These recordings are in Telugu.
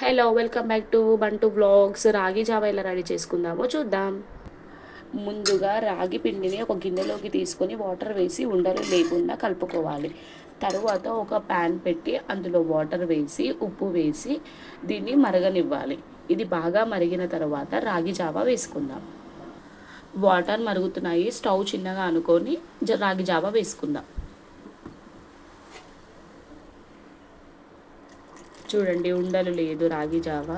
హలో, వెల్కమ్ బ్యాక్ టు బంటు వ్లాగ్స్. రాగి జావా ఎలా రెడీ చేసుకుందామో చూద్దాం. ముందుగా రాగి పిండిని ఒక గిన్నెలోకి తీసుకొని వాటర్ వేసి ఉండలు లేకుండా కలుపుకోవాలి. తరువాత ఒక ప్యాన్ పెట్టి అందులో వాటర్ వేసి ఉప్పు వేసి దీన్ని మరగనివ్వాలి. ఇది బాగా మరిగిన తర్వాత రాగి జావా వేసుకుందాం. వాటర్ మరుగుతున్నాయి, స్టవ్ చిన్నగా అనుకొని రాగి జావా వేసుకుందాం. చూడండి, ఉండలు లేదు రాగి జావా.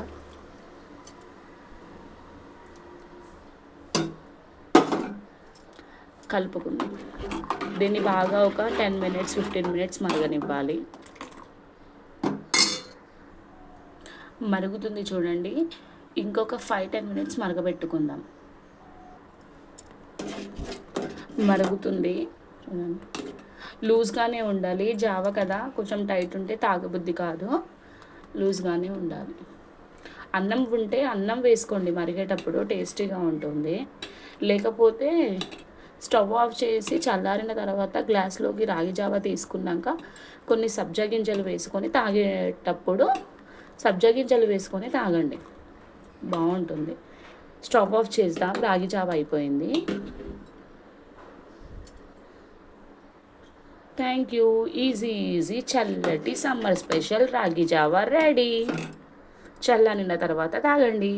కలుపుకుందాం. దీన్ని బాగా ఒక 10 మినిట్స్ 15 మినిట్స్ మరగనివ్వాలి. మరుగుతుంది చూడండి, ఇంకొక 5-10 మినిట్స్ మరగబెట్టుకుందాం. మరుగుతుంది చూడండి. లూజ్గానే ఉండాలి, జావ కదా, కొంచెం టైట్ ఉంటే తాగబుద్ధి కాదు. లూజ్గానే ఉండాలి. అన్నం ఉంటే అన్నం వేసుకోండి, మరిగేటప్పుడు టేస్టీగా ఉంటుంది. లేకపోతే స్టవ్ ఆఫ్ చేసి చల్లారిన తర్వాత గ్లాస్లోకి రాగి జావా తీసుకున్నాక కొన్ని సబ్జా గింజలు వేసుకొని తాగేటప్పుడు సబ్జా గింజలు వేసుకొని తాగండి, బాగుంటుంది. స్టవ్ ఆఫ్ చేద్దాం, రాగి జావా అయిపోయింది. Thank you. ఈజీ ఈజీ చల్లటి సమ్మర్ స్పెషల్ రాగి జావా రెడీ. చల్లనిన తర్వాత తాగండి.